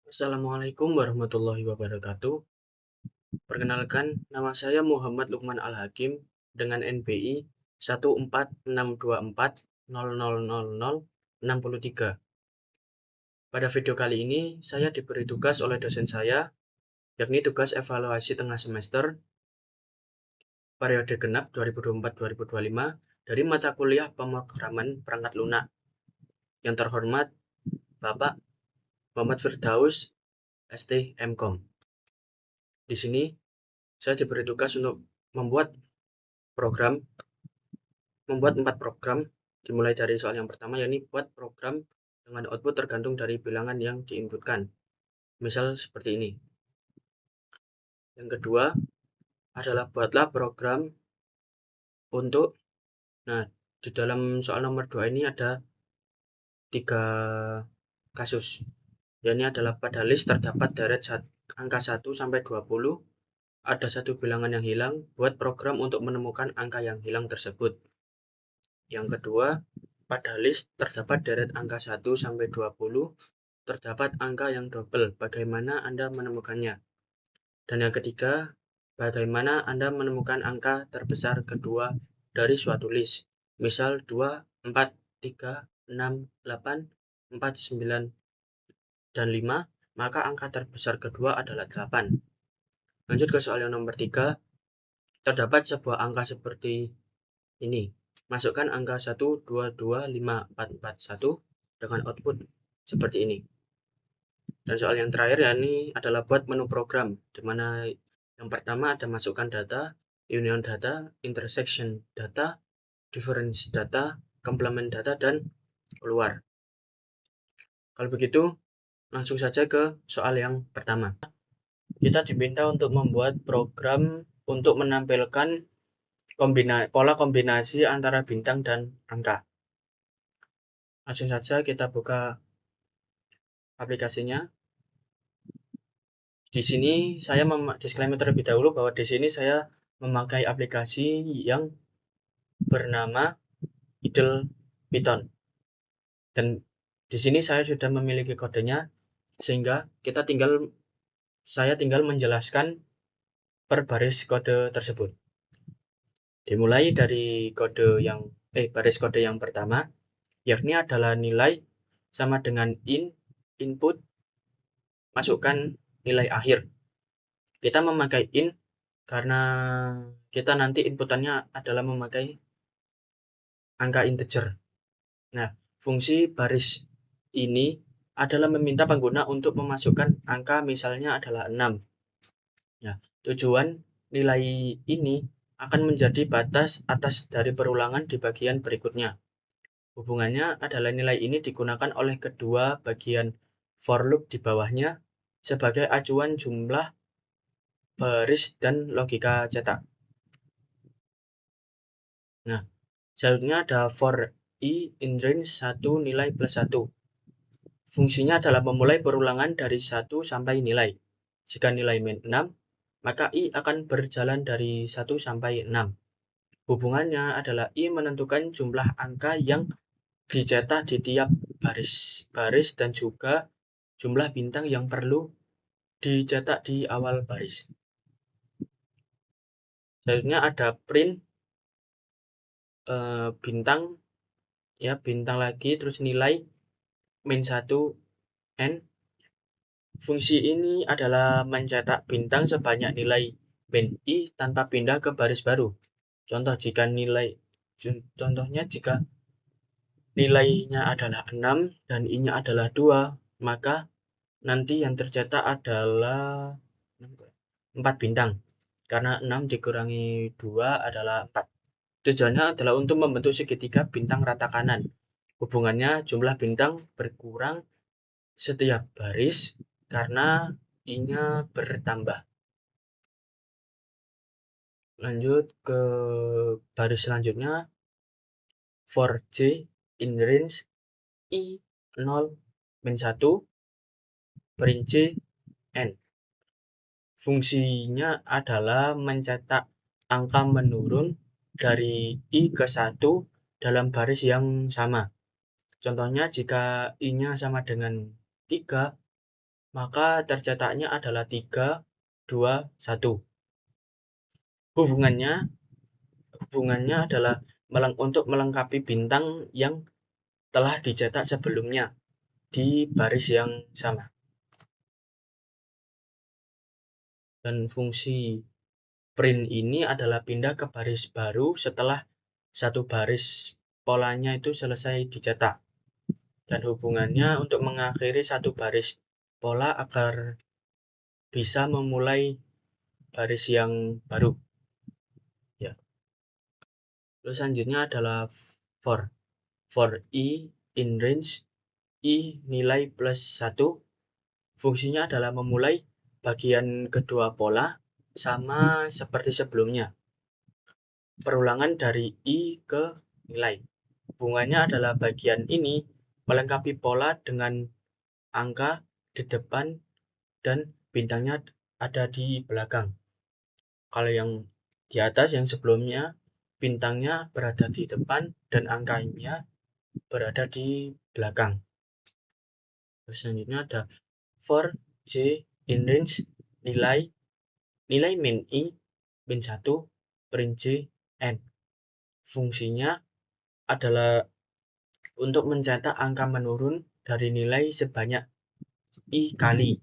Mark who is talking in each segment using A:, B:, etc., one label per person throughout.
A: Assalamualaikum warahmatullahi wabarakatuh. Perkenalkan, nama saya Muhammad Lukman Al-Hakim dengan NPI 14624000063. Pada video kali ini, saya diberi tugas oleh dosen saya, yakni tugas evaluasi tengah semester periode genap 2024-2025 dari mata kuliah pemrograman perangkat lunak. Yang terhormat, Bapak Muhammad Firdaus, ST MKom. Di sini, saya diberi tugas untuk membuat 4 program, dimulai dari soal yang pertama, yakni buat program dengan output tergantung dari bilangan yang diinputkan. Misal seperti ini. Yang kedua adalah buatlah program untuk, di dalam soal nomor 2 ini ada 3 kasus. Yakni adalah pada list terdapat deret angka 1 sampai 20, ada satu bilangan yang hilang, buat program untuk menemukan angka yang hilang tersebut. Yang kedua, pada list terdapat deret angka 1 sampai 20, terdapat angka yang double, bagaimana Anda menemukannya? Dan yang ketiga, bagaimana Anda menemukan angka terbesar kedua dari suatu list? Misal 2, 4, 3, 6, 8, 4, 9, dan 5, maka angka terbesar kedua adalah 8. Lanjut ke soal yang nomor 3, terdapat sebuah angka seperti ini. Masukkan angka 1, 2, 2, 5, 4, 4, 1 dengan output seperti ini. Dan soal yang terakhir ini adalah buat menu program, di mana yang pertama ada masukkan data, union data, intersection data, difference data, complement data, dan keluar. Kalau begitu, langsung saja ke soal yang pertama. Kita diminta untuk membuat program untuk menampilkan pola kombinasi antara bintang dan angka. Langsung saja kita buka aplikasinya. Di sini saya disclaimer terlebih dahulu bahwa di sini saya memakai aplikasi yang bernama Idle Python. Dan di sini saya sudah memiliki kodenya, sehingga saya tinggal menjelaskan per baris kode tersebut. Dimulai dari baris kode yang pertama, yakni adalah nilai sama dengan input, masukkan nilai akhir. Kita memakai in karena kita nanti inputannya adalah memakai angka integer. Nah, fungsi baris ini adalah meminta pengguna untuk memasukkan angka, misalnya adalah 6. Ya, tujuan nilai ini akan menjadi batas atas dari perulangan di bagian berikutnya. Hubungannya adalah nilai ini digunakan oleh kedua bagian for loop di bawahnya sebagai acuan jumlah baris dan logika cetak. Nah, selanjutnya ada for i in range 1 nilai plus 1. Fungsinya adalah memulai perulangan dari 1 sampai nilai. Jika nilai min 6, maka i akan berjalan dari 1 sampai 6. Hubungannya adalah i menentukan jumlah angka yang dicetak di tiap baris dan juga jumlah bintang yang perlu dicetak di awal baris. Selanjutnya ada print bintang, ya, bintang lagi, terus nilai min 1 n. Fungsi ini adalah mencetak bintang sebanyak nilai min i tanpa pindah ke baris baru. Contohnya jika nilainya adalah 6 dan i-nya adalah 2, maka nanti yang tercetak adalah 4 bintang. Karena 6 dikurangi 2 adalah 4. Tujuannya adalah untuk membentuk segitiga bintang rata kanan. Hubungannya jumlah bintang berkurang setiap baris karena i-nya bertambah. Lanjut ke baris selanjutnya, for j in range i 0 min 1 print j n. Fungsinya adalah mencetak angka menurun dari i ke 1 dalam baris yang sama. Contohnya jika i-nya sama dengan 3, maka tercetaknya adalah 3, 2, 1. Hubungannya adalah untuk melengkapi bintang yang telah dicetak sebelumnya di baris yang sama. Dan fungsi print ini adalah pindah ke baris baru setelah satu baris polanya itu selesai dicetak. Dan hubungannya untuk mengakhiri satu baris pola agar bisa memulai baris yang baru. Ya. Terus selanjutnya adalah for. For i in range, i nilai plus 1. Fungsinya adalah memulai bagian kedua pola sama seperti sebelumnya. Perulangan dari i ke nilai. Hubungannya adalah bagian ini melengkapi pola dengan angka di depan dan bintangnya ada di belakang. Kalau yang di atas yang sebelumnya bintangnya berada di depan dan angkanya berada di belakang. Terus selanjutnya ada for j in range nilai min i min 1 print j n. Fungsinya adalah untuk mencetak angka menurun dari nilai sebanyak i kali.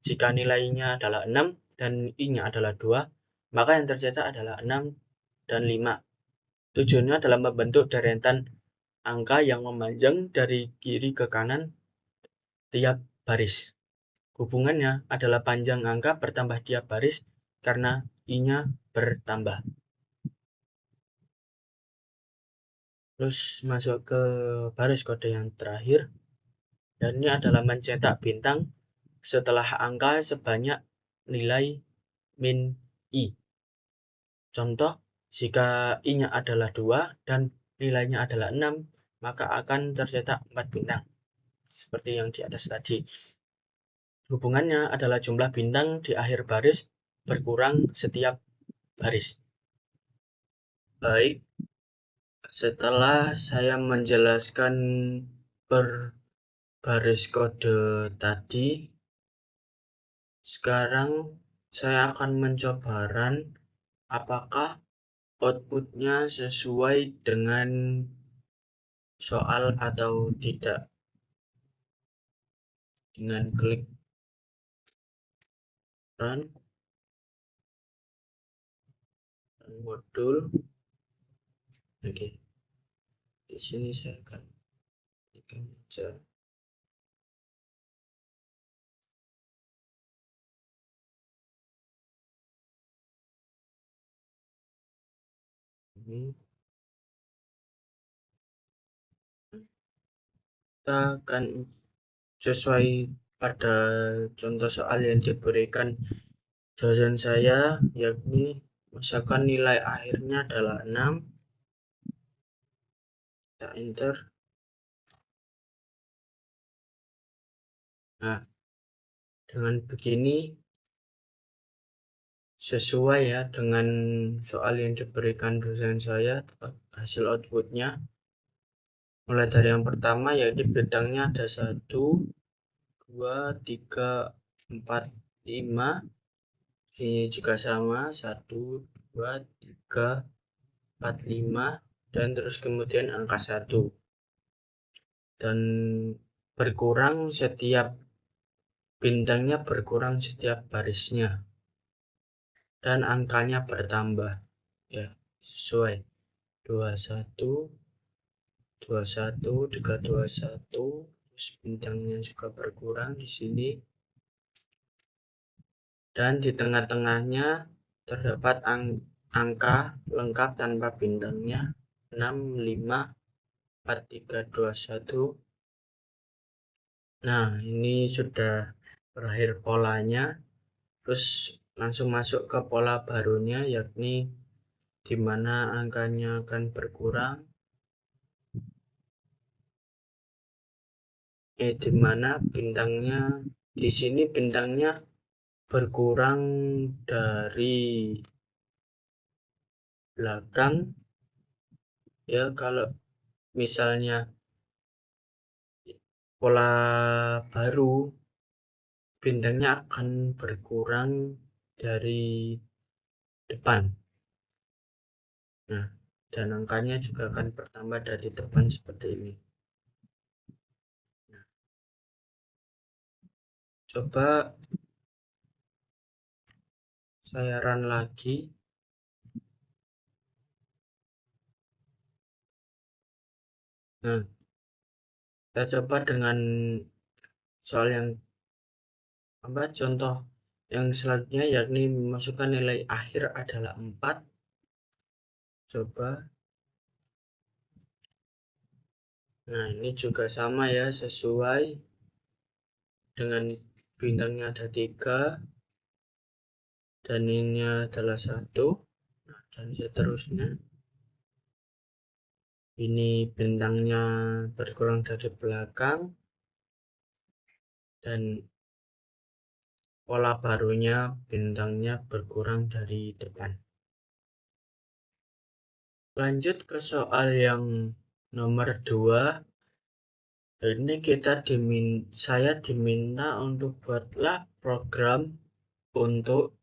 A: Jika nilainya adalah 6 dan i-nya adalah 2, maka yang tercetak adalah 6 dan 5. Tujuannya adalah membentuk deretan angka yang memanjang dari kiri ke kanan tiap baris. Hubungannya adalah panjang angka bertambah tiap baris karena i-nya bertambah. Terus masuk ke baris kode yang terakhir, dan ini adalah mencetak bintang setelah angka sebanyak nilai min i. Contoh, jika i-nya adalah 2 dan nilainya adalah 6, maka akan tercetak 4 bintang. Seperti yang di atas tadi. Hubungannya adalah jumlah bintang di akhir baris berkurang setiap baris. Baik, setelah saya menjelaskan per baris kode tadi, sekarang saya akan mencoba run apakah outputnya sesuai dengan soal atau tidak. Dengan klik run modul. Oke, di sini saya akan klikkan aja ini. Kita akan sesuai pada contoh soal yang diberikan dosen saya, yakni misalkan nilai akhirnya adalah 6. Kita enter. Nah, dengan begini sesuai ya dengan soal yang diberikan dosen saya, hasil outputnya mulai dari yang pertama yaitu bintangnya ada 1, 2, 3, 4, 5. Ini juga sama 1, 2, 3, 4, 5, dan terus kemudian angka 1, dan berkurang setiap bintangnya, berkurang setiap barisnya, dan angkanya bertambah ya sesuai 21, 21, 3, 21. Terus bintangnya juga berkurang di sini, dan di tengah-tengahnya terdapat angka lengkap tanpa bintangnya 6, 5, 4, 3, 2, 1. Nah, ini sudah berakhir polanya. Terus langsung masuk ke pola barunya, yakni di mana angkanya akan berkurang. Di mana bintangnya di sini bintangnya berkurang dari belakang. Ya, kalau misalnya pola baru bintangnya akan berkurang dari depan. Nah, dan angkanya juga akan bertambah dari depan seperti ini. Nah, coba saya run lagi. Nah, kita coba dengan soal yang contoh yang selanjutnya, yakni memasukkan nilai akhir adalah 4. Coba. Nah, ini juga sama ya, sesuai dengan bintangnya ada 3 dan ini adalah 1. Nah, dan seterusnya. Ini bintangnya berkurang dari belakang dan pola barunya bintangnya berkurang dari depan. Lanjut ke soal yang nomor 2. Ini saya diminta untuk buatlah program untuk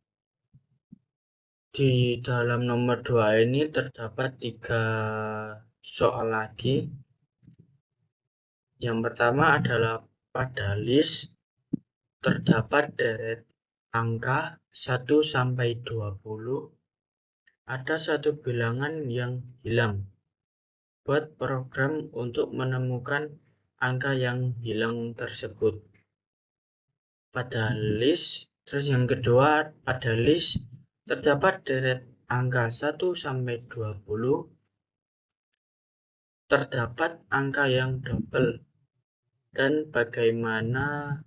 A: di dalam nomor 2 ini terdapat 3 soal lagi. Yang pertama adalah pada list terdapat deret angka 1 sampai 20. Ada satu bilangan yang hilang. Buat program untuk menemukan angka yang hilang tersebut. Pada list, terus yang kedua, pada list terdapat deret angka 1 sampai 20. Terdapat angka yang double. Dan bagaimana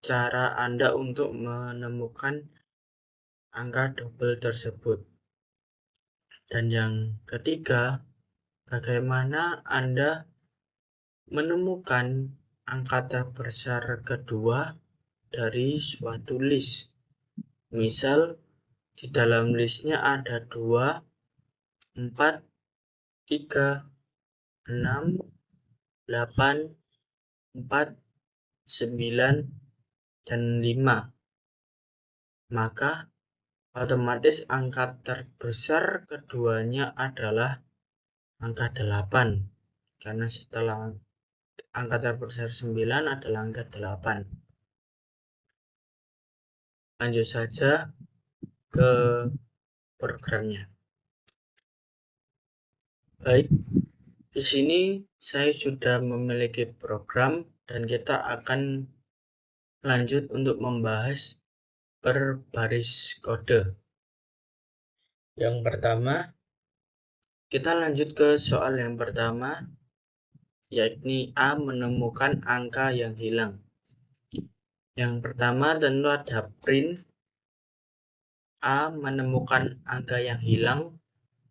A: cara Anda untuk menemukan angka double tersebut. Dan yang ketiga, bagaimana Anda menemukan angka terbesar kedua dari suatu list. Misal, di dalam listnya ada 2, 4, 3, 6, 8, 4, 9, dan 5. Maka otomatis angka terbesar keduanya adalah angka 8. Karena setelah angka terbesar 9 adalah angka 8. Lanjut saja ke programnya. Baik, di sini saya sudah memiliki program dan kita akan lanjut untuk membahas per baris kode. Yang pertama, kita lanjut ke soal yang pertama, yakni A menemukan angka yang hilang. Yang pertama tentu ada print A menemukan angka yang hilang.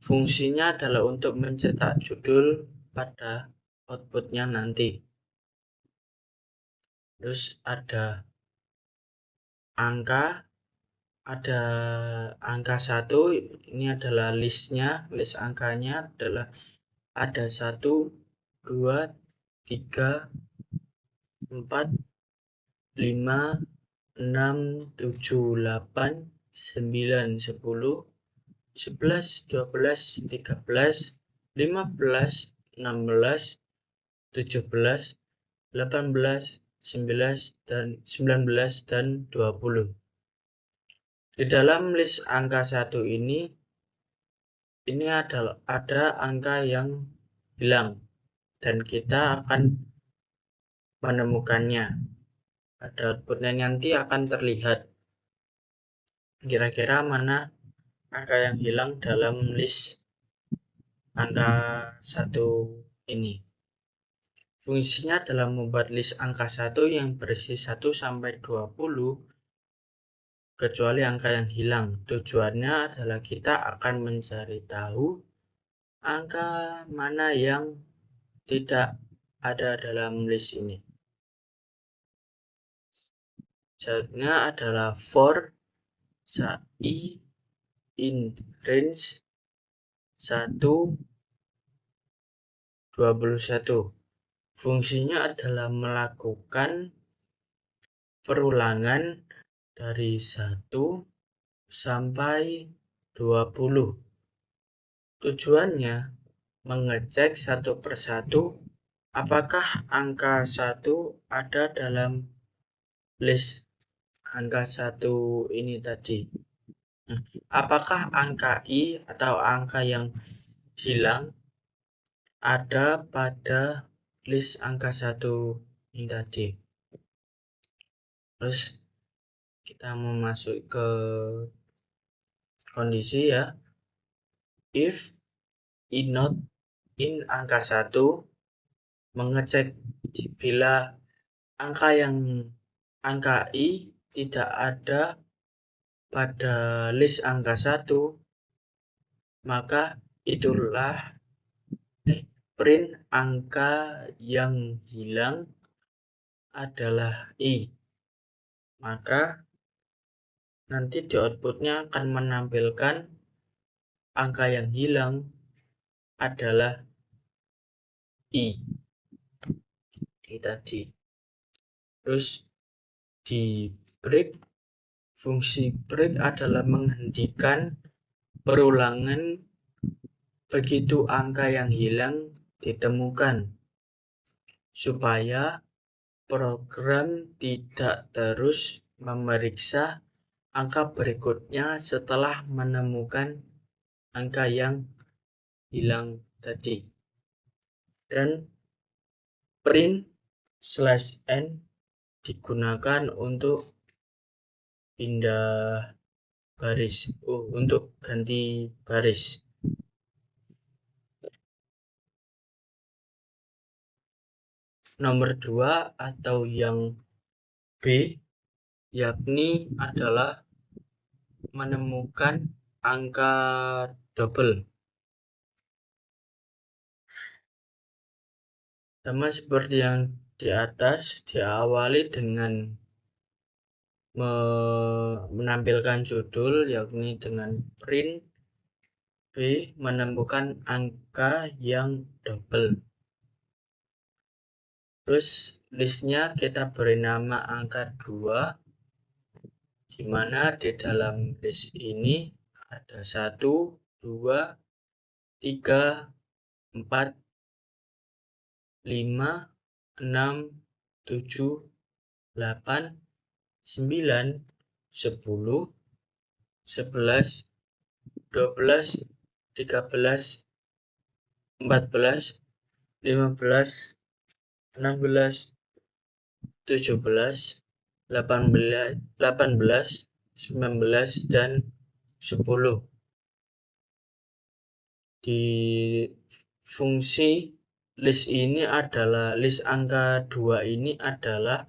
A: Fungsinya adalah untuk mencetak judul pada outputnya nanti. Terus ada angka 1, ini adalah listnya, list angkanya adalah ada 1, 2, 3, 4, 5, 6, 7, 8, 9, 10, 11, 12, 13, 15, 16, 17, 18, 19, dan 20. Di dalam list angka 1 ini ada angka yang hilang dan kita akan menemukannya. Pada outputnya nanti akan terlihat kira-kira mana angka yang hilang dalam list angka 1 ini. Fungsinya adalah membuat list angka 1 yang berisi 1 sampai 20 kecuali angka yang hilang. Tujuannya adalah kita akan mencari tahu angka mana yang tidak ada dalam list ini. Selanjutnya adalah for i in range 1, 21. Fungsinya adalah melakukan perulangan dari 1 sampai 20. Tujuannya mengecek satu persatu apakah angka 1 ada dalam list angka 1 ini tadi. Apakah angka I atau angka yang hilang ada pada list angka 1 ini tadi. Terus kita mau masuk ke kondisi ya. If I not in angka 1 mengecek bila angka I tidak ada pada list angka 1, maka itulah print angka yang hilang adalah I. Maka nanti di outputnya akan menampilkan angka yang hilang adalah I. Ini tadi. Terus di break, fungsi break adalah menghentikan perulangan begitu angka yang hilang ditemukan, supaya program tidak terus memeriksa angka berikutnya setelah menemukan angka yang hilang tadi. Dan print /n digunakan untuk pindah baris, untuk ganti baris. Nomor 2 atau yang B, yakni adalah menemukan angka double. Sama seperti yang di atas, diawali dengan menampilkan judul, yakni dengan print B menemukan angka yang double. Terus listnya kita beri nama angka 2, di mana di dalam list ini ada 1, 2, 3, 4, 5, 6, 7, 8, 9, 10, 11, 12, 13, 14, 15, 16, 17, 18, 19, dan 10. Di fungsi list ini adalah, list angka 2 ini adalah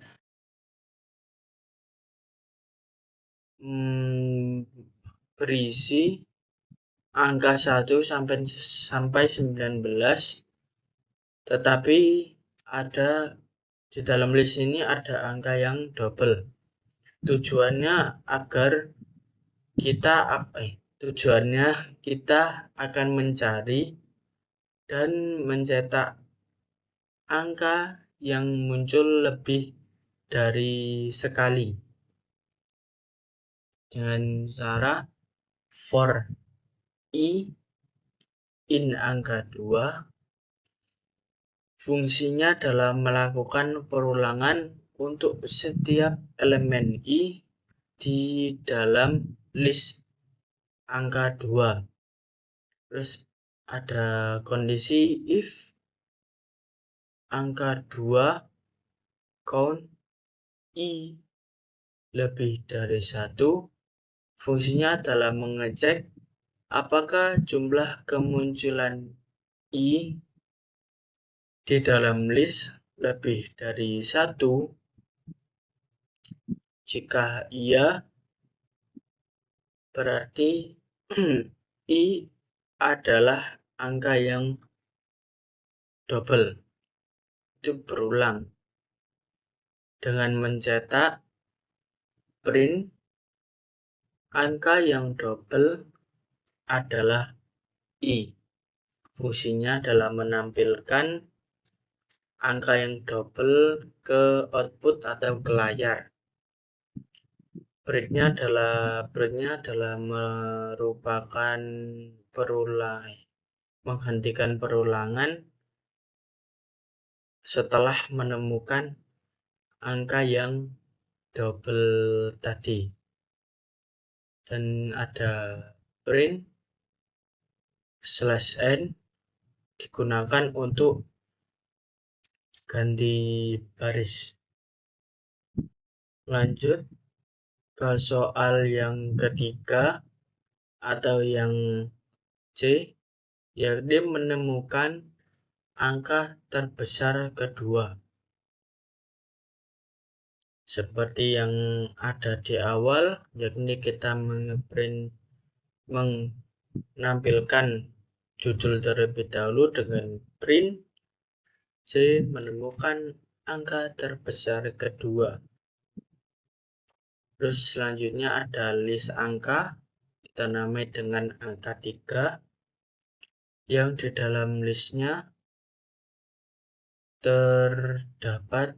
A: berisi angka 1 sampai 19, tetapi ada di dalam list ini ada angka yang double. Tujuannya kita akan mencari dan mencetak angka yang muncul lebih dari sekali dengan cara for I in angka 2. Fungsinya adalah melakukan perulangan untuk setiap elemen I di dalam list angka 2. Terus ada kondisi if angka 2 count I lebih dari 1, fungsinya adalah mengecek apakah jumlah kemunculan I di dalam list lebih dari 1. Jika iya, berarti I adalah angka yang double, itu berulang. Dengan mencetak print angka yang double adalah I. Fungsinya adalah menampilkan angka yang double ke output atau ke layar. breaknya adalah merupakan menghentikan perulangan setelah menemukan angka yang double tadi. Dan ada print /n digunakan untuk ganti baris. Lanjut ke soal yang ketiga atau yang C, yakni menemukan angka terbesar kedua. Seperti yang ada di awal, yakni kita menampilkan judul terlebih dahulu dengan print C menemukan angka terbesar kedua. Terus selanjutnya ada list angka, kita namai dengan angka 3, yang di dalam listnya terdapat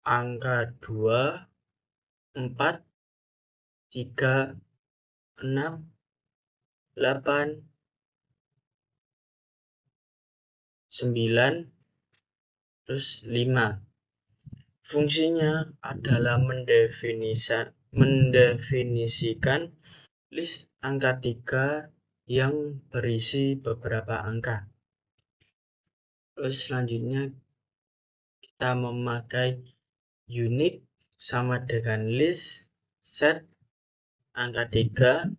A: angka 2, 4, 3, 6, 8, 9, terus 5. Fungsinya adalah mendefinisikan list angka 3 yang berisi beberapa angka. Terus selanjutnya kita memakai unit sama dengan list set angka 3.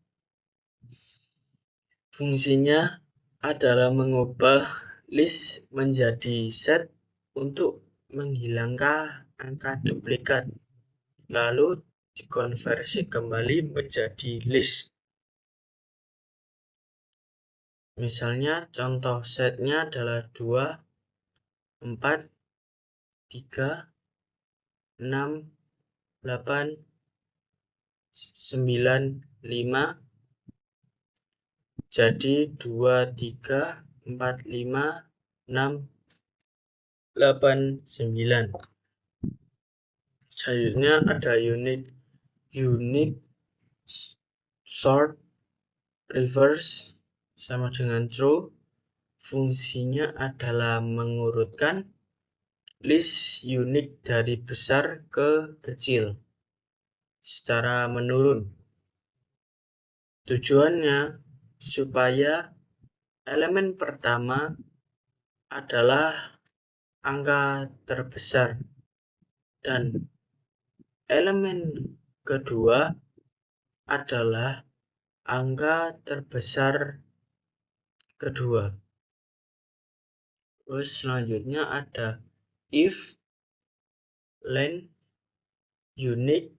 A: Fungsinya adalah mengubah list menjadi set untuk menghilangkan angka duplikat, lalu dikonversi kembali menjadi list. Misalnya contoh setnya adalah 2, 4, 3, 6, 8, 9, 5. Jadi 2, 3, 4, 5, 6, 8, 9. Selanjutnya ada unit sort reverse sama dengan true. Fungsinya adalah mengurutkan list unit dari besar ke kecil secara menurun. Tujuannya supaya elemen pertama adalah angka terbesar dan elemen kedua adalah angka terbesar kedua. Terus selanjutnya ada if length unit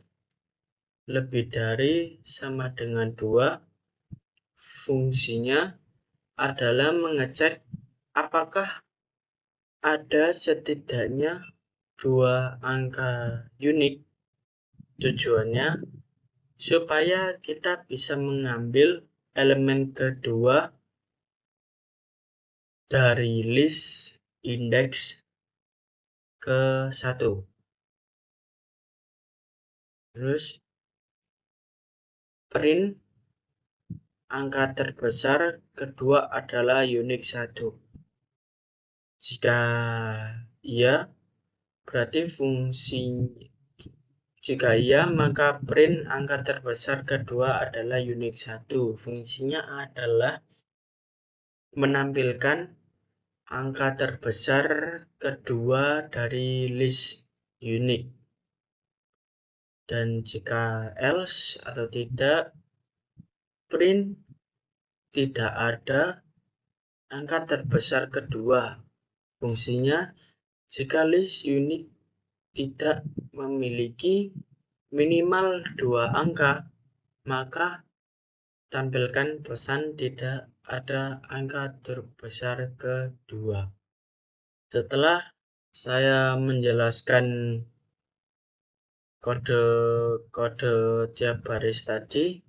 A: lebih dari sama dengan 2. Fungsinya adalah mengecek apakah ada setidaknya 2 angka unik. Tujuannya supaya kita bisa mengambil elemen kedua dari list indeks ke 1. Terus print angka terbesar kedua adalah unik 1. Jika iya, berarti jika iya, maka print angka terbesar kedua adalah unik 1. Fungsinya adalah menampilkan angka terbesar kedua dari list unik. Dan jika else atau tidak, print tidak ada angka terbesar kedua. Fungsinya jika list unik tidak memiliki minimal 2 angka, maka tampilkan pesan tidak ada angka terbesar kedua. Setelah saya menjelaskan kode-kode tiap baris tadi,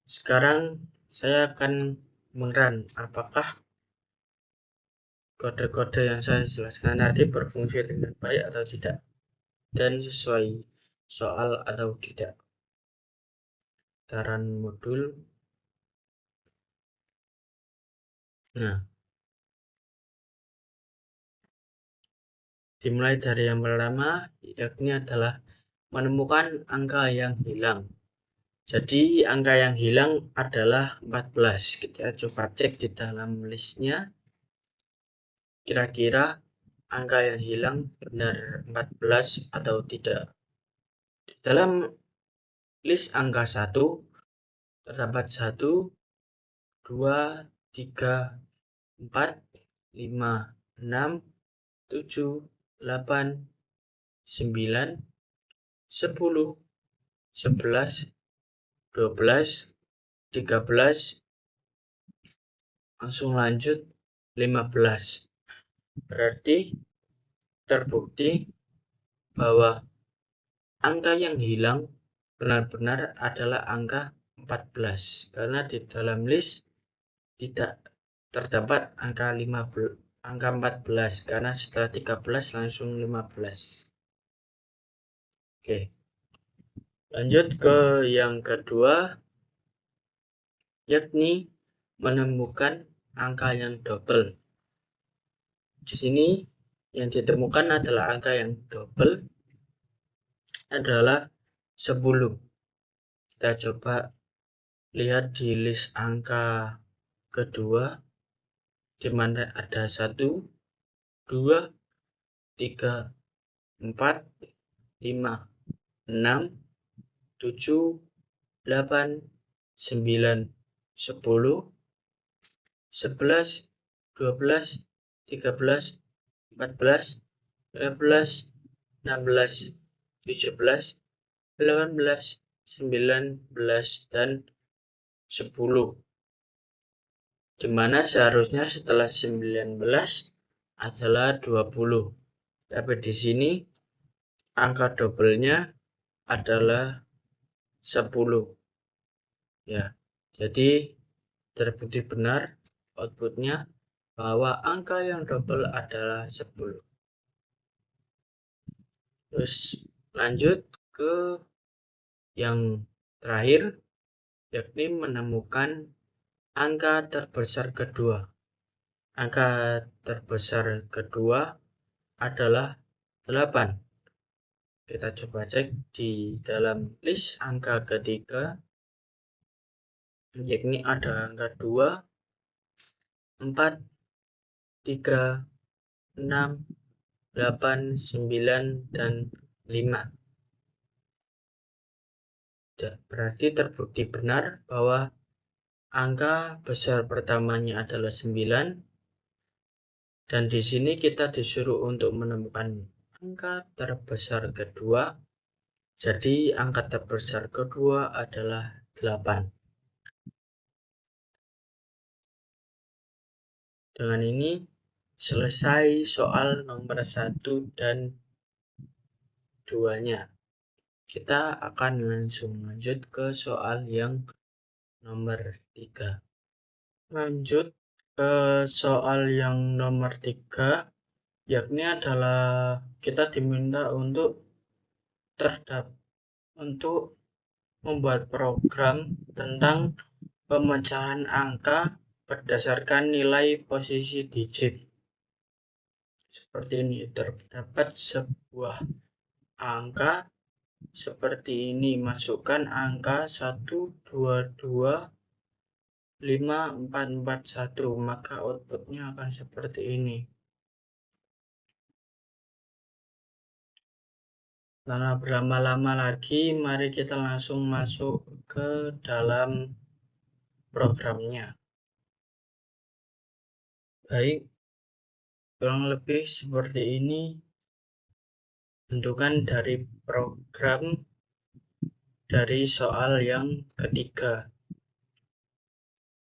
A: sekarang saya akan merun apakah kode-kode yang saya jelaskan tadi berfungsi dengan baik atau tidak dan sesuai soal atau tidak. Saran modul. Nah, dimulai dari yang pertama, yakni adalah menemukan angka yang hilang. Jadi angka yang hilang adalah 14. Kita coba cek di dalam listnya. Kira-kira angka yang hilang benar 14 atau tidak. Di dalam list angka 1 terdapat 1, 2, 3, 4, 5, 6, 7, 8, 9, 10, 11, 12, 13, langsung lanjut 15. Berarti terbukti bahwa angka yang hilang benar-benar adalah angka 14 karena di dalam list tidak terdapat angka 14 karena setelah 13 langsung 15. Oke. Lanjut ke yang kedua, yakni menemukan angka yang double. Di sini yang ditemukan adalah angka yang double adalah 10. Kita coba lihat di list angka kedua, di mana ada 1, 2, 3, 4, 5, 6, 7, 8, 9, 10, 11, 12, 13, 14, 15, 16, 17, 18, 19, dan 10. Dimana seharusnya setelah 19 adalah 20. Tapi di sini angka double-nya adalah 10. Ya. Jadi terbukti benar outputnya bahwa angka yang double adalah 10. Terus lanjut ke yang terakhir, yakni menemukan angka terbesar kedua. Angka terbesar kedua adalah 8. Kita coba cek di dalam list angka ketiga, yakni ada angka 2, 4, 3, 6, 8, 9, dan 5. Berarti terbukti benar bahwa angka besar pertamanya adalah 9, dan di sini kita disuruh untuk menemukan angka terbesar kedua. Jadi angka terbesar kedua adalah 8. Dengan ini selesai soal nomor 1 dan 2-nya. Kita akan langsung lanjut ke soal yang nomor 3. Lanjut ke soal yang nomor 3, yakni adalah kita diminta untuk membuat program tentang pemecahan angka berdasarkan nilai posisi digit. Seperti ini, terdapat sebuah angka seperti ini, masukkan angka 122 5441, maka outputnya akan seperti ini. Tanpa berlama-lama lagi, mari kita langsung masuk ke dalam programnya. Baik, kurang lebih seperti ini bentukan dari program dari soal yang ketiga.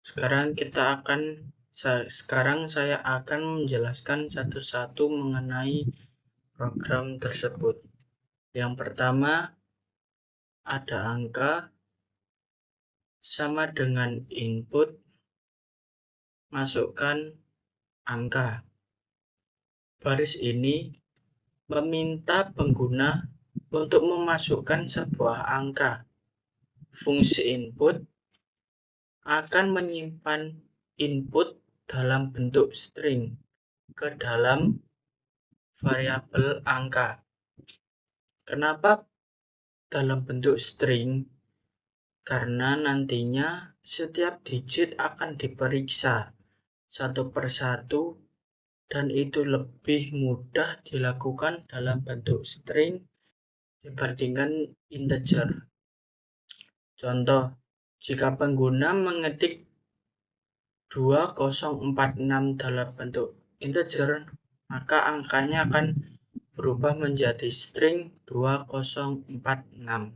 A: Sekarang saya akan menjelaskan satu-satu mengenai program tersebut. Yang pertama, ada angka sama dengan input, masukkan angka. Baris ini meminta pengguna Untuk memasukkan sebuah angka, fungsi input akan menyimpan input dalam bentuk string ke dalam variabel angka. Kenapa dalam bentuk string? Karena nantinya setiap digit akan diperiksa satu persatu dan itu lebih mudah dilakukan dalam bentuk string dibandingkan integer. Contoh, jika pengguna mengetik 2046 dalam bentuk integer, maka angkanya akan berubah menjadi string 2046.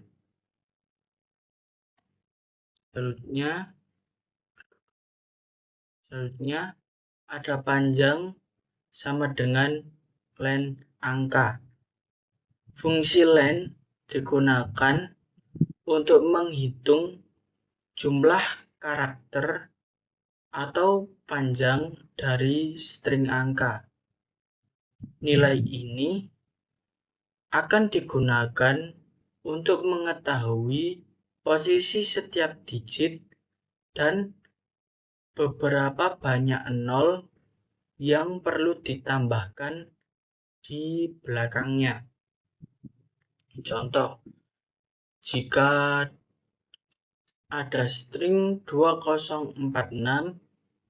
A: Selanjutnya ada panjang sama dengan len angka. Fungsi len digunakan untuk menghitung jumlah karakter atau panjang dari string angka. Nilai ini akan digunakan untuk mengetahui posisi setiap digit dan beberapa banyak nol yang perlu ditambahkan di belakangnya. Contoh, jika ada string 2046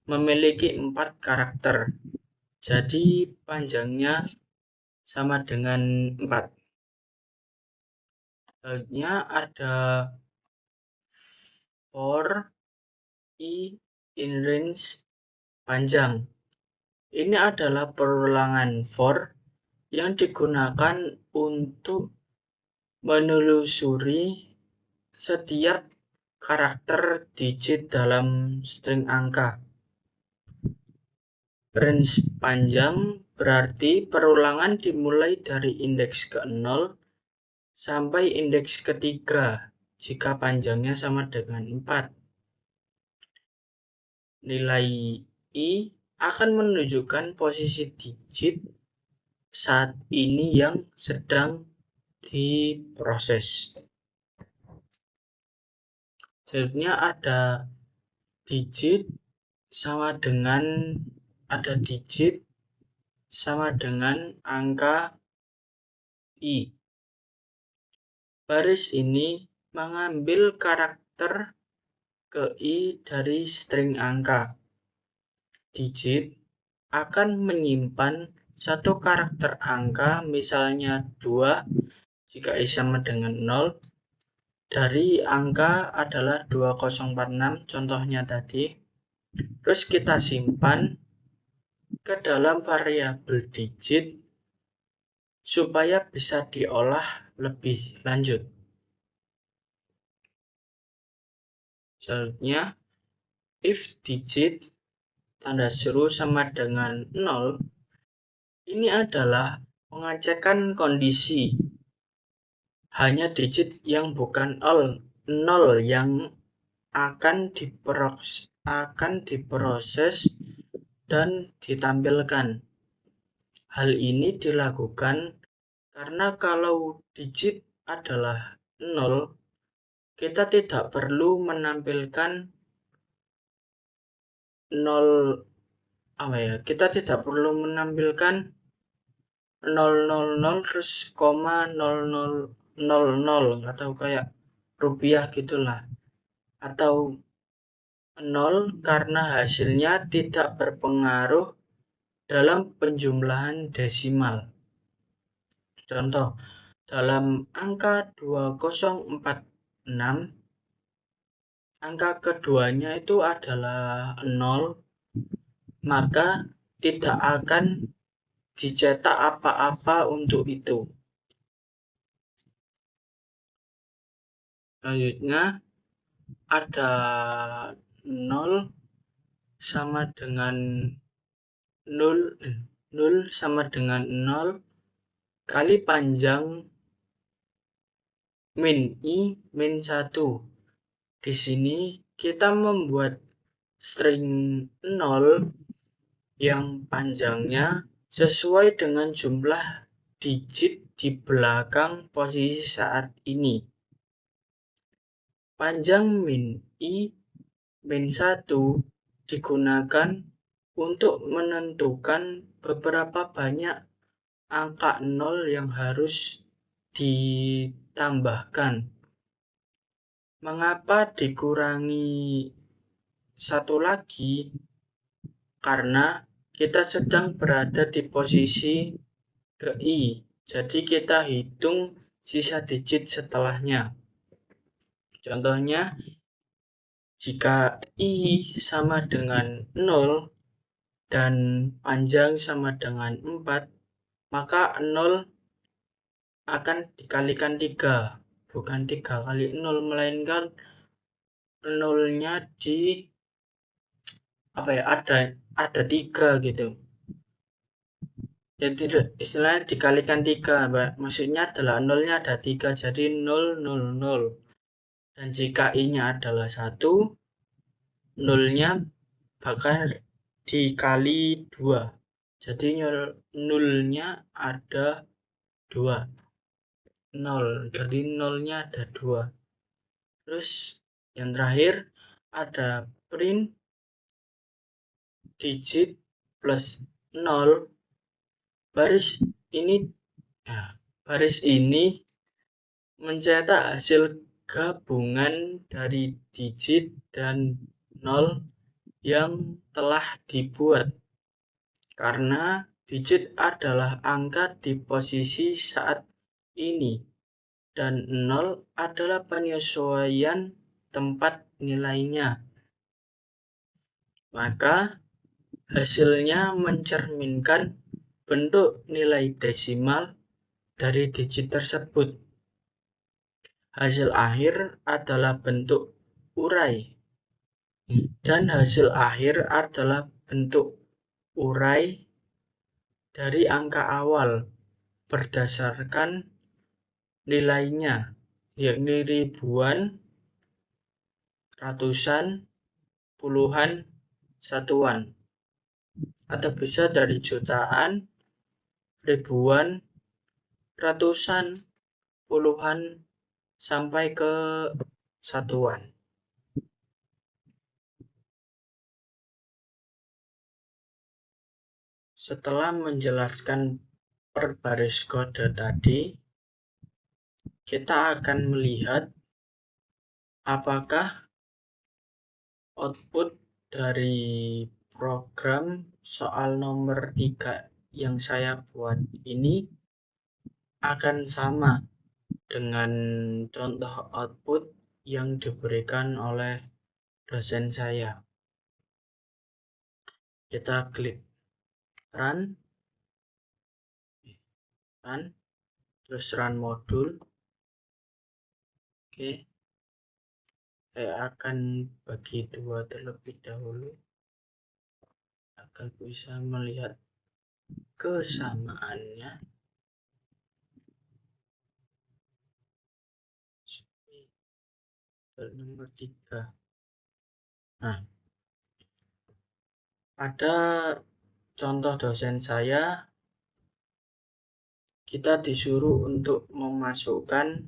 A: memiliki 4 karakter, jadi panjangnya sama dengan 4. Selanjutnya ada for i in range panjang. Ini adalah perulangan for yang digunakan untuk menelusuri setiap karakter digit dalam string angka. Range panjang berarti perulangan dimulai dari indeks ke-0 sampai indeks ke-3 jika panjangnya sama dengan 4. Nilai i akan menunjukkan posisi digit saat ini yang sedang diproses. Selanjutnya ada digit sama dengan angka i. Baris ini mengambil karakter ke i dari string angka. Digit akan menyimpan satu karakter angka, misalnya 2 jika i sama dengan 0, dari angka adalah 2046 contohnya tadi. Terus kita simpan ke dalam variabel digit supaya bisa diolah lebih lanjut. Selanjutnya, if digit tanda seru sama dengan 0, ini adalah pengecekan kondisi. Hanya digit yang bukan 0 yang akan diproses dan ditampilkan. Hal ini dilakukan karena kalau digit adalah 0, kita tidak perlu menampilkan 0 terus koma 0000 atau kayak rupiah gitulah, atau 0 karena hasilnya tidak berpengaruh dalam penjumlahan desimal. Contoh, dalam angka 2046, angka keduanya itu adalah 0, maka tidak akan dicetak apa-apa untuk itu. Selanjutnya ada 0 sama dengan 0 sama dengan 0 kali panjang min i min 1. Di sini kita membuat string 0 yang panjangnya sesuai dengan jumlah digit di belakang posisi saat ini. Panjang min I min 1 digunakan untuk menentukan beberapa banyak angka 0 yang harus ditambahkan. Mengapa dikurangi satu lagi? Karena kita sedang berada di posisi ke I. Jadi kita hitung sisa digit setelahnya. Contohnya, jika I sama dengan 0 dan panjang sama dengan 4, maka 0 akan dikalikan 3. Bukan 3 kali 0, melainkan 0-nya ada 3 gitu. Jadi istilahnya dikalikan 3, maksudnya adalah 0-nya ada 3, jadi 0, 0, 0. Dan jika I-nya adalah 1, 0-nya bakal dikali 2. Jadi 0-nya ada 2. 0, jadi 0-nya ada 2. Terus yang terakhir ada print digit plus 0. Baris ini mencetak hasil gabungan dari digit dan 0 yang telah dibuat. Karena digit adalah angka di posisi saat ini dan 0 adalah penyesuaian tempat nilainya. Maka hasilnya mencerminkan bentuk nilai desimal dari digit tersebut. Hasil akhir adalah bentuk urai, dan hasil akhir adalah bentuk urai dari angka awal berdasarkan nilainya, yakni ribuan, ratusan, puluhan, satuan, atau bisa dari jutaan, ribuan, ratusan, puluhan, sampai ke satuan. Setelah menjelaskan per baris kode tadi, kita akan melihat apakah output dari program soal nomor 3 yang saya buat ini akan sama dengan contoh output yang diberikan oleh dosen saya. Kita klik run, terus run modul. Oke, saya akan bagi dua terlebih dahulu agar bisa melihat kesamaannya. Nomor 3. Nah, pada contoh dosen saya, kita disuruh untuk memasukkan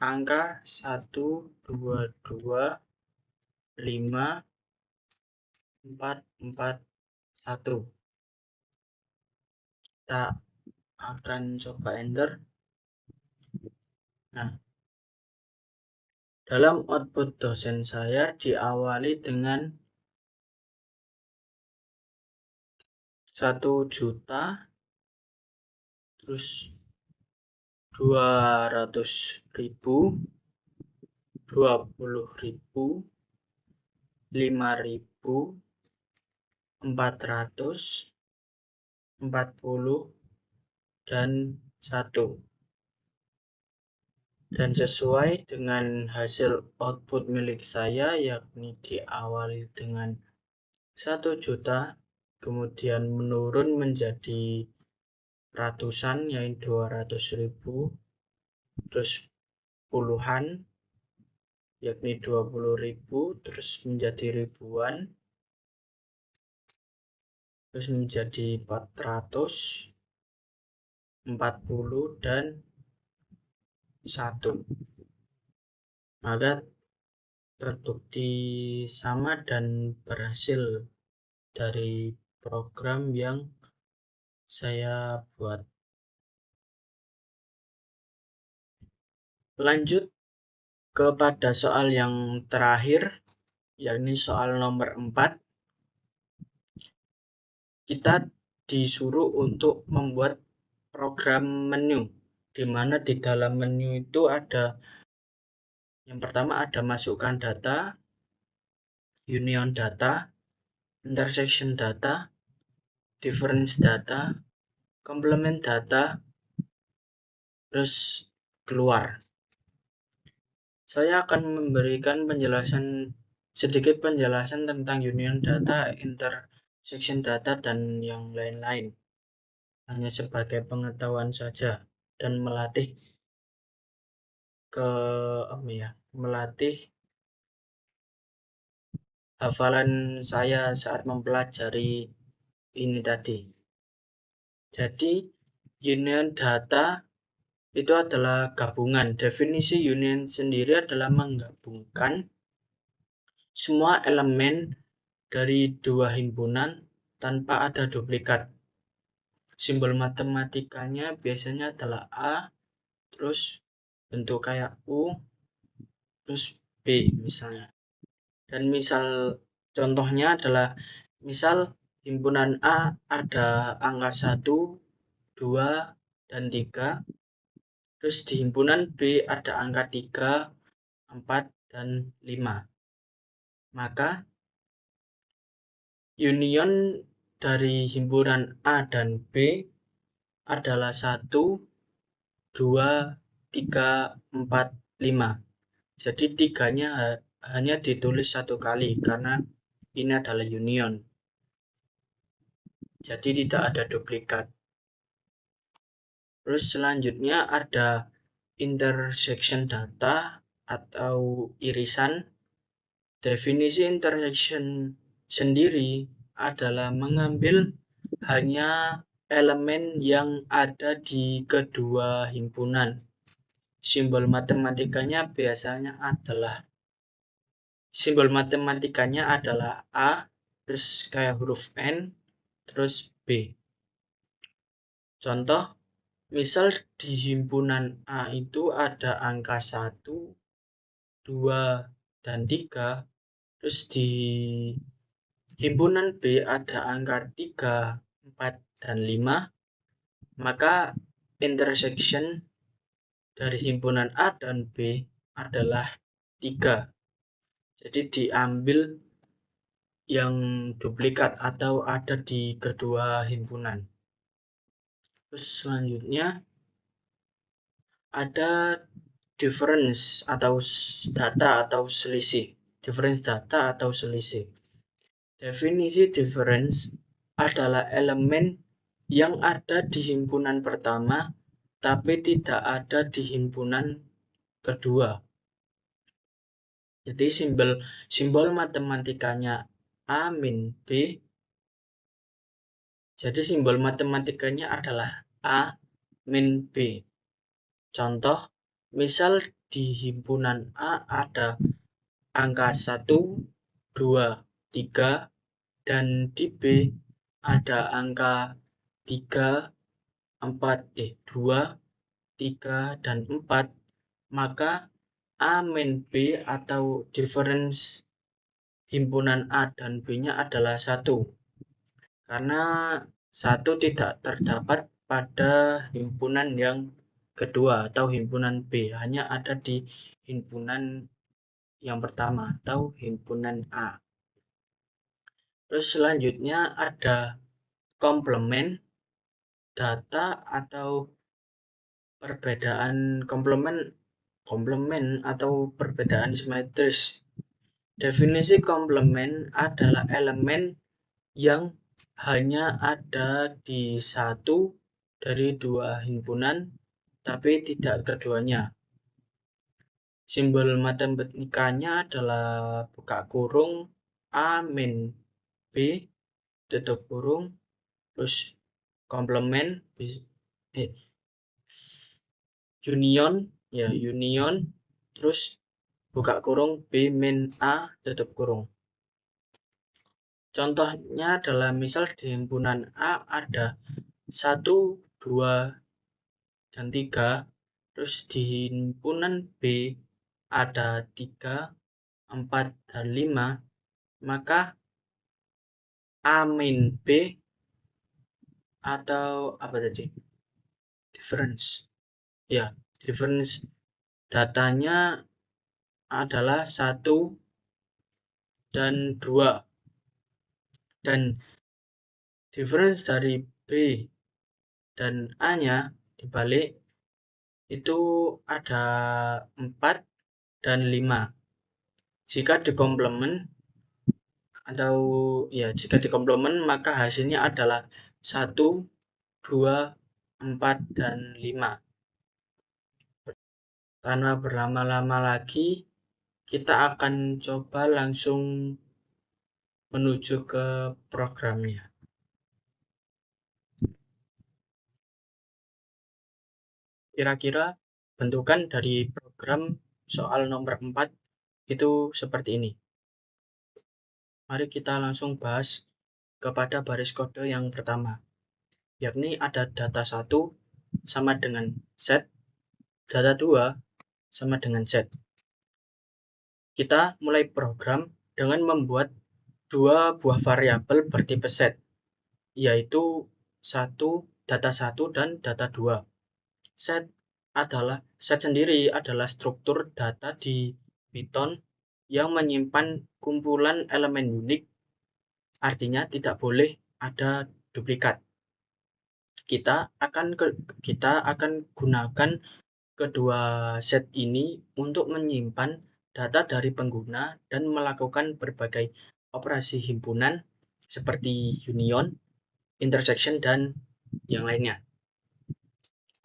A: angka 1, 2, 2, 5, 4, 4, 1. Kita akan coba enter. Nah, dalam output dosen saya diawali dengan 1 juta, terus 200.000, 20.000, 5.000, 400, 40, dan 1. Dan sesuai dengan hasil output milik saya, yakni diawali dengan 1 juta, kemudian menurun menjadi ratusan, yaitu 200.000, terus puluhan, yakni 20.000, terus menjadi ribuan, terus menjadi 400, 40 dan 1. Maka terbukti sama dan berhasil dari program yang saya buat. Lanjut kepada soal yang terakhir, yakni soal nomor 4. Kita disuruh untuk membuat program menu, di mana di dalam menu itu ada yang pertama ada masukkan data, union data, intersection data, difference data, complement data, terus keluar. Saya akan memberikan sedikit penjelasan tentang union data, intersection data, dan yang lain-lain. Hanya sebagai pengetahuan saja dan melatih hafalan saya saat mempelajari ini tadi. Jadi union data itu adalah gabungan. Definisi union sendiri adalah menggabungkan semua elemen dari dua himpunan tanpa ada duplikat. Simbol matematikanya biasanya adalah A, terus bentuk kayak U, terus B misalnya. Dan misal contohnya adalah misal himpunan A ada angka 1, 2, dan 3. Terus di himpunan B ada angka 3, 4, dan 5. Maka union dari himpunan A dan B adalah 1, 2, 3, 4, 5. Jadi 3-nya hanya ditulis satu kali karena ini adalah union. Jadi tidak ada duplikat. Terus selanjutnya ada intersection data atau irisan. Definisi intersection sendiri adalah mengambil hanya elemen yang ada di kedua himpunan. Simbol matematikanya adalah A, terus kayak huruf N, terus B. Contoh, misal di himpunan A itu ada angka 1, 2, dan 3, terus di himpunan B ada angka 3, 4, dan 5, maka intersection dari himpunan A dan B adalah 3. Jadi diambil yang duplikat atau ada di kedua himpunan. Terus selanjutnya ada difference atau data atau selisih. Difference data atau selisih. Definisi difference adalah elemen yang ada di himpunan pertama tapi tidak ada di himpunan kedua. Jadi simbol matematikanya A min B. Jadi simbol matematikanya adalah A min B. Contoh, misal di himpunan A ada angka 1, 2, 3, dan di B ada angka 3, 2, 3, dan 4, maka A min B atau difference himpunan A dan B-nya adalah 1. Karena 1 tidak terdapat pada himpunan yang kedua atau himpunan B, hanya ada di himpunan yang pertama atau himpunan A. Terus selanjutnya ada komplement data atau perbedaan komplement atau perbedaan simetris. Definisi komplement adalah elemen yang hanya ada di satu dari dua himpunan tapi tidak keduanya. Simbol matematikanya adalah buka kurung A min B tutup kurung, terus komplement union, ya union, terus buka kurung B min A tutup kurung. Contohnya adalah misal di himpunan A ada 1, 2, dan 3, terus di himpunan B ada 3, 4, dan 5, maka A min B atau apa tadi? Difference. Ya, difference datanya adalah 1 dan 2. Dan difference dari B dan A-nya dibalik itu ada 4 dan 5. Jika dikomplement maka hasilnya adalah 1, 2, 4, dan 5. Tanpa berlama-lama lagi, kita akan coba langsung menuju ke programnya. Kira-kira bentukan dari program soal nomor 4 itu seperti ini. Mari kita langsung bahas kepada baris kode yang pertama, yakni ada data 1 sama dengan set, data 2 sama dengan set. Kita mulai program dengan membuat dua buah variabel bertipe set, yaitu data 1 dan data 2. Set sendiri adalah struktur data di Python yang menyimpan kumpulan elemen unik, artinya tidak boleh ada duplikat. Kita akan gunakan kedua set ini untuk menyimpan data dari pengguna dan melakukan berbagai operasi himpunan seperti union, intersection, dan yang lainnya.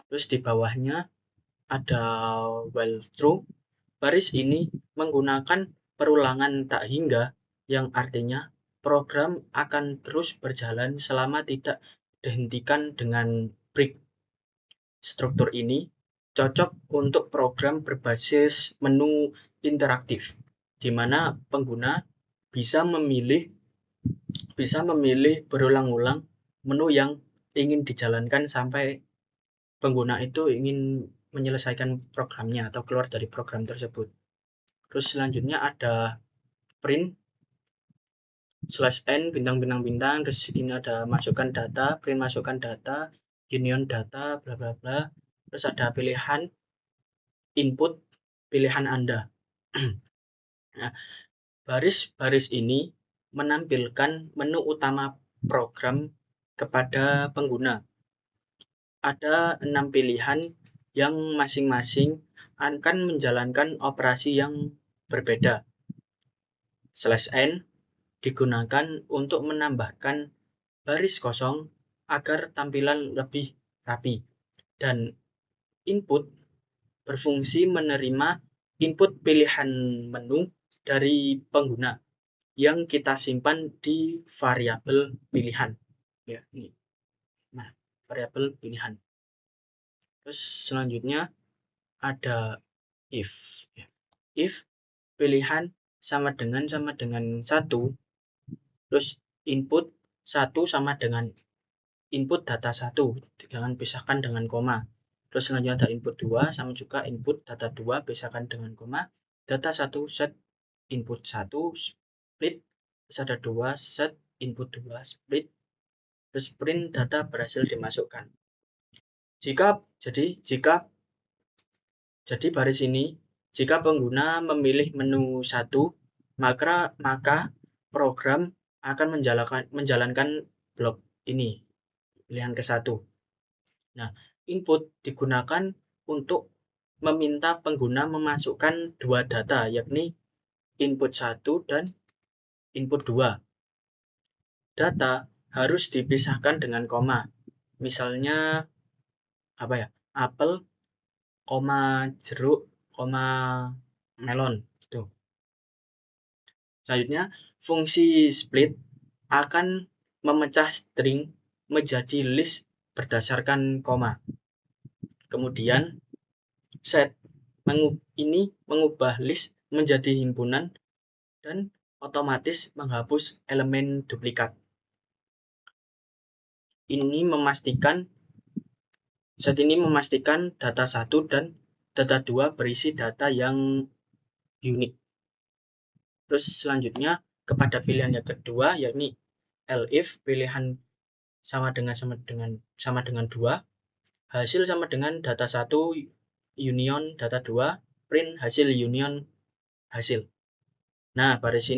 A: Terus di bawahnya ada while true. Baris ini menggunakan perulangan tak hingga, yang artinya program akan terus berjalan selama tidak dihentikan dengan break. Struktur ini cocok untuk program berbasis menu interaktif, di mana pengguna bisa memilih berulang-ulang menu yang ingin dijalankan sampai pengguna itu ingin menyelesaikan programnya atau keluar dari program tersebut. Terus selanjutnya ada print /n bintang-bintang, terus ini ada masukkan data, print masukkan data, union data, bla bla bla. Terus ada pilihan input pilihan Anda. Nah, baris-baris ini menampilkan menu utama program kepada pengguna. Ada 6 pilihan yang masing-masing akan menjalankan operasi yang berbeda. /n digunakan untuk menambahkan baris kosong agar tampilan lebih rapi. Dan input berfungsi menerima input pilihan menu dari pengguna yang kita simpan di variabel pilihan. Ya, ini. Nah, variabel pilihan. Terus selanjutnya ada if. If pilihan sama dengan 1, terus input 1 sama dengan input data 1, jangan pisahkan dengan koma. Terus selanjutnya ada input 2 sama juga input data 2 pisahkan dengan koma. Data 1 set input 1 split, terus ada 2 set input 2 split, terus print data berhasil dimasukkan. Jadi baris ini, jika pengguna memilih menu 1, maka program akan menjalankan blok ini, pilihan ke-1. Nah, input digunakan untuk meminta pengguna memasukkan dua data, yakni input 1 dan input 2. Data harus dipisahkan dengan koma. Misalnya apel, jeruk, melon. Gitu. Selanjutnya, fungsi split akan memecah string menjadi list berdasarkan koma. Kemudian, set ini mengubah list menjadi himpunan dan otomatis menghapus elemen duplikat. Set ini memastikan data 1 dan data 2 berisi data yang unik. Terus selanjutnya kepada pilihan yang kedua, yakni elif pilihan sama dengan 2, hasil sama dengan data 1 union data 2, print hasil union hasil. Nah, baris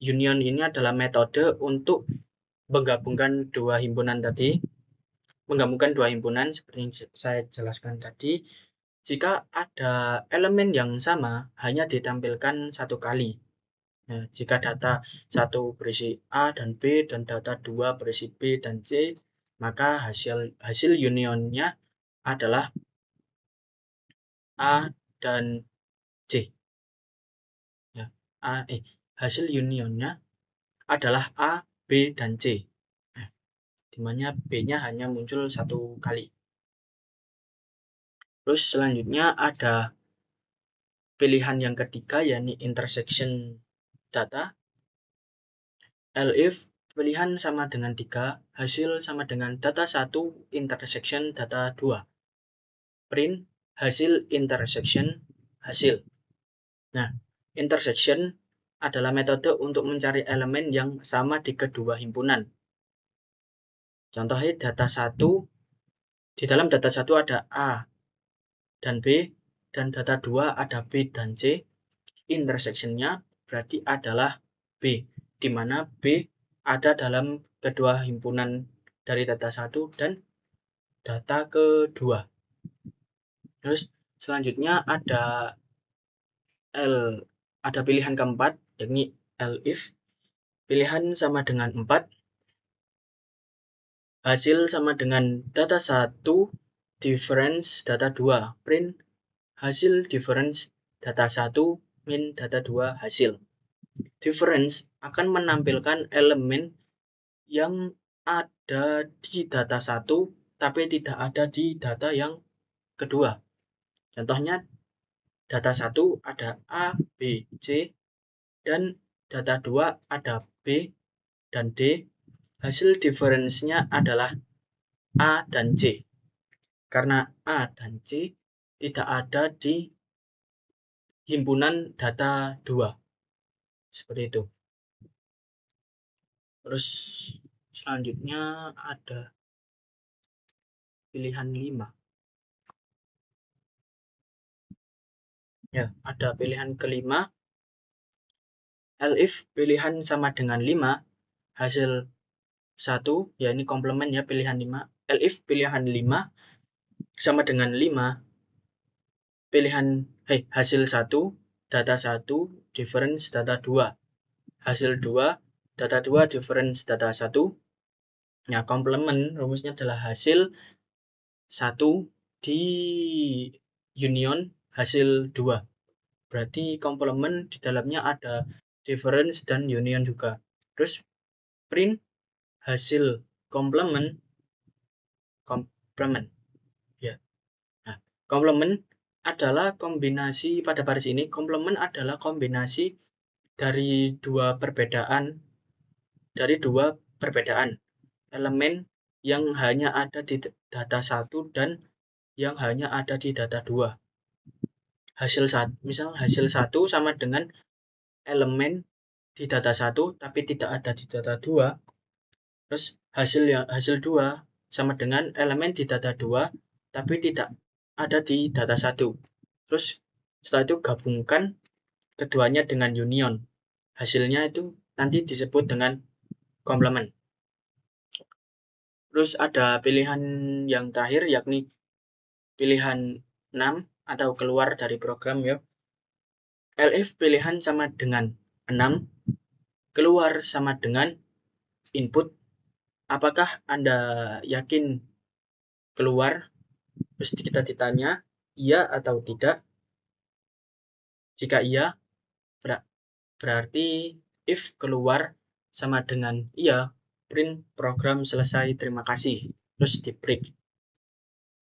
A: union ini adalah metode untuk menggabungkan dua himpunan seperti yang saya jelaskan tadi. Jika ada elemen yang sama hanya ditampilkan satu kali. Nah, jika data 1 berisi A dan B dan data 2 berisi B dan C, maka hasil unionnya adalah A dan C. Ya, hasil unionnya adalah A, B, dan C. Nah, dimana B-nya hanya muncul satu kali. Terus selanjutnya ada pilihan yang ketiga, yakni intersection data. Elif pilihan sama dengan 3, hasil sama dengan data 1 intersection data 2. Print hasil intersection hasil. Nah, intersection adalah metode untuk mencari elemen yang sama di kedua himpunan. Contohnya data 1, di dalam data 1 ada A dan B, dan data 2 ada B dan C. Intersectionnya berarti adalah B, di mana B ada dalam kedua himpunan dari data 1 dan data kedua. Terus selanjutnya ada pilihan keempat, yakni elif pilihan sama dengan 4, hasil sama dengan data 1 difference data 2, print hasil difference data 1 min data 2 hasil. Difference akan menampilkan elemen yang ada di data 1 tapi tidak ada di data yang kedua. Contohnya data 1 ada A, B, C, dan data 2 ada B dan D. Hasil difference-nya adalah A dan C. Karena A dan C tidak ada di himpunan data 2. Seperti itu. Terus selanjutnya ada pilihan 5. Ya, ada pilihan kelima. Elif pilihan sama dengan 5, hasil 1, ya ini komplement ya, pilihan 5. Elif pilihan 5 sama dengan 5, hasil 1, data 1, difference data 2. Hasil 2, data 2, difference data 1. Ya, komplement rumusnya adalah hasil 1 di union hasil 2. Berarti komplement di dalamnya ada difference dan union juga. Terus print hasil komplement. Ya. Nah, komplement adalah kombinasi pada baris ini. Komplement adalah kombinasi dari dua perbedaan elemen yang hanya ada di data 1 dan yang hanya ada di data 2. Misal hasil 1 sama dengan elemen di data 1 tapi tidak ada di data 2. Terus hasil 2 sama dengan elemen di data 2 tapi tidak ada di data 1. Terus setelah itu gabungkan keduanya dengan union. Hasilnya itu nanti disebut dengan komplement. Terus ada pilihan yang terakhir, yakni pilihan 6 atau keluar dari program ya. Elif pilihan sama dengan 6, keluar sama dengan input. Apakah Anda yakin keluar? Terus kita ditanya iya atau tidak. Jika iya, berarti if keluar sama dengan iya, print program selesai, terima kasih. Terus di break.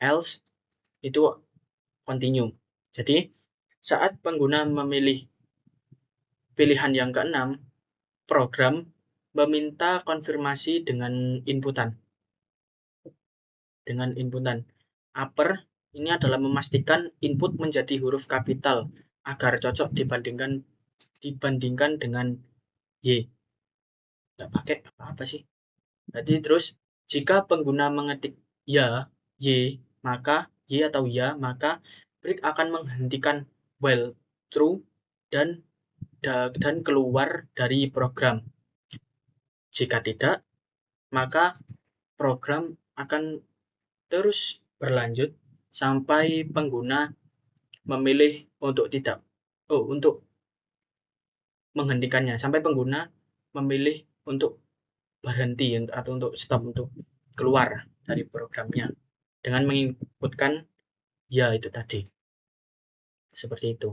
A: Else itu continue. Jadi saat pengguna memilih pilihan yang keenam, program meminta konfirmasi dengan inputan. Upper ini adalah memastikan input menjadi huruf kapital agar cocok dibandingkan dengan Y. Nggak pakai apa-apa sih. Berarti terus jika pengguna mengetik ya, Y, maka Y atau ya, maka break akan menghentikan while true dan keluar dari program. Jika tidak, maka program akan terus berlanjut sampai pengguna memilih untuk menghentikannya, sampai pengguna memilih untuk berhenti atau untuk stop, untuk keluar dari programnya dengan menginputkan ya itu tadi. Seperti itu.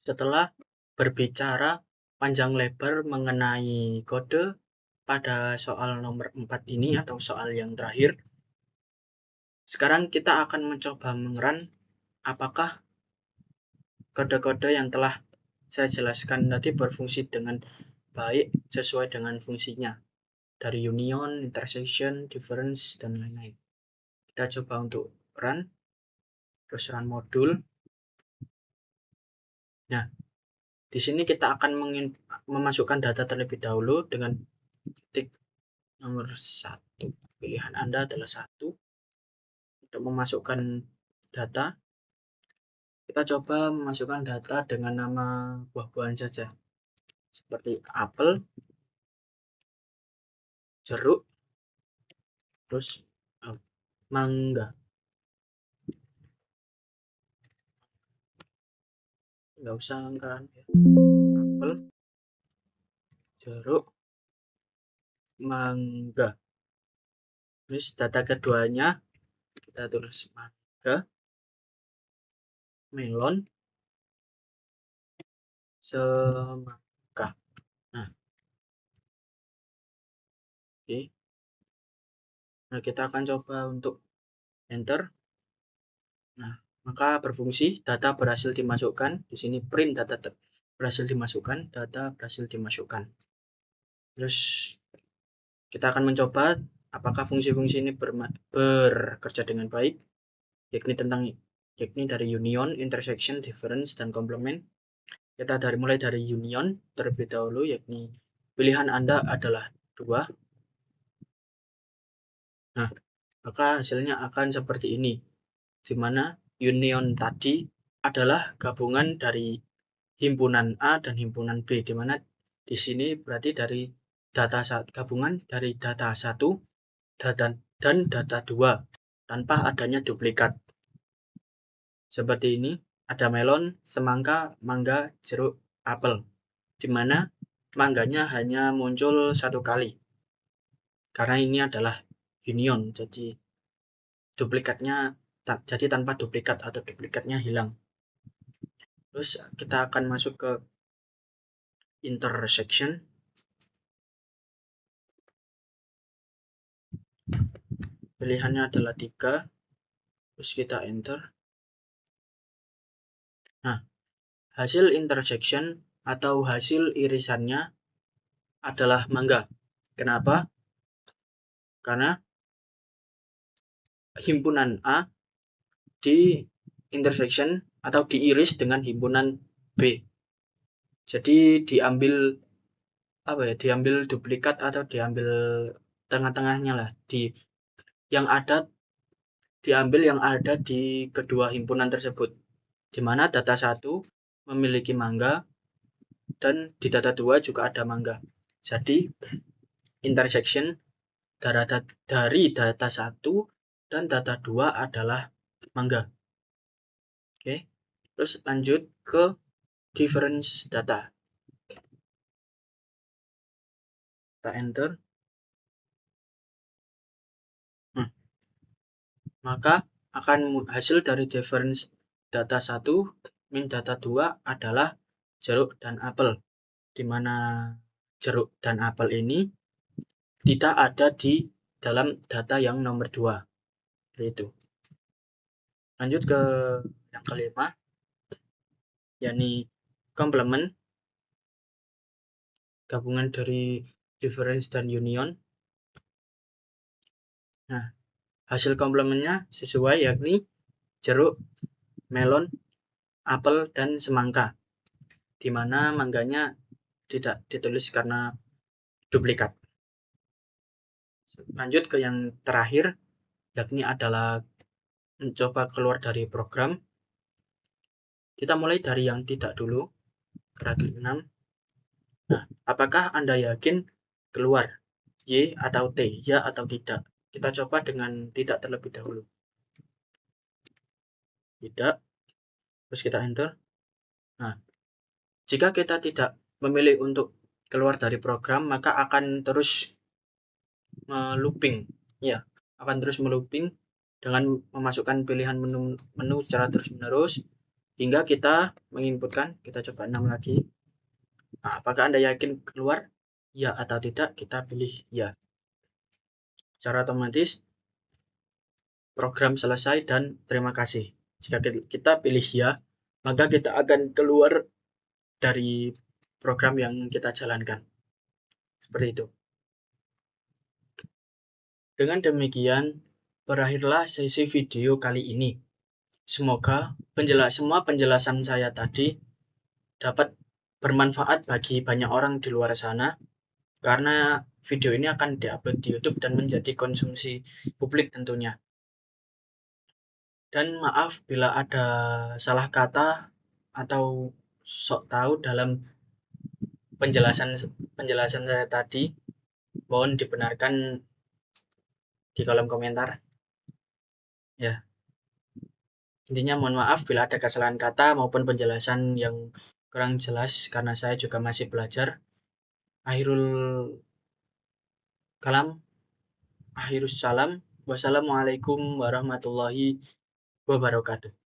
A: Setelah berbicara panjang lebar mengenai kode pada soal nomor 4 ini atau soal yang terakhir, sekarang kita akan mencoba mengerun apakah kode-kode yang telah saya jelaskan tadi berfungsi dengan baik sesuai dengan fungsinya dari union, intersection, difference, dan lain-lain. Kita coba untuk run, terus run modul. Nah, di sini kita akan memasukkan data terlebih dahulu dengan ketik nomor 1. Pilihan Anda adalah 1. Untuk memasukkan data, kita coba memasukkan data dengan nama buah-buahan saja. Seperti apel, jeruk, terus mangga. Nggak usah kan ya. Apel, jeruk, mangga. Terus data keduanya kita tulis mangga, melon, semangka. Nah, oke. Nah, kita akan coba untuk enter. Nah, maka berfungsi data berhasil dimasukkan. Di sini print data berhasil dimasukkan, data berhasil dimasukkan. Terus kita akan mencoba apakah fungsi-fungsi ini bekerja dengan baik, yakni dari union, intersection, difference, dan complement. Kita mulai dari union terlebih dahulu, yakni pilihan Anda adalah 2. Nah, maka hasilnya akan seperti ini, di mana union tadi adalah gabungan dari himpunan A dan himpunan B, di mana di sini berarti dari gabungan dari data 1 dan data 2 tanpa adanya duplikat. Seperti ini, ada melon, semangka, mangga, jeruk, apel, di mana mangganya hanya muncul 1 kali. Karena ini adalah union, jadi tanpa duplikat atau duplikatnya hilang. Terus kita akan masuk ke intersection. Pilihannya adalah 3. Terus kita enter. Nah, hasil intersection atau hasil irisannya adalah mangga. Kenapa? Karena himpunan A di intersection atau diiris dengan himpunan B. Jadi diambil duplikat atau diambil tengah-tengahnya lah, diambil yang ada di kedua himpunan tersebut, di mana data 1 memiliki mangga dan di data 2 juga ada mangga. Jadi intersection dari data 1 dan data 2 adalah mangga. Oke. Terus lanjut ke difference data. Kita enter. Maka akan hasil dari difference data 1 min data 2 adalah jeruk dan apel, di mana jeruk dan apel ini tidak ada di dalam data yang nomor 2. Seperti itu. Lanjut ke yang kelima, yakni complement, gabungan dari difference dan union. Nah, hasil komplemennya sesuai, yakni jeruk, melon, apel, dan semangka, di mana mangganya tidak ditulis karena duplikat. Lanjut ke yang terakhir, yakni adalah mencoba keluar dari program. Kita mulai dari yang tidak dulu, grafik 6. Nah, apakah Anda yakin keluar Y atau T, ya atau tidak? Kita coba dengan tidak terlebih dahulu. Tidak. Terus kita enter. Nah, jika kita tidak memilih untuk keluar dari program, maka akan terus melooping. Ya, akan terus melooping dengan memasukkan pilihan menu secara terus-menerus hingga kita menginputkan. Kita coba 6 lagi. Nah, apakah Anda yakin keluar? Ya atau tidak? Kita pilih ya. Secara otomatis program selesai dan terima kasih. Jika kita pilih ya, maka kita akan keluar dari program yang kita jalankan. Seperti itu. Dengan demikian, berakhirlah sesi video kali ini. Semoga semua penjelasan saya tadi dapat bermanfaat bagi banyak orang di luar sana, karena video ini akan diupload di YouTube dan menjadi konsumsi publik tentunya. Dan maaf bila ada salah kata atau sok tahu dalam penjelasan saya tadi. Mohon dibenarkan di kolom komentar. Ya, intinya mohon maaf bila ada kesalahan kata maupun penjelasan yang kurang jelas karena saya juga masih belajar. Akhirul kalam, akhirus salam. Wassalamualaikum warahmatullahi wabarakatuh.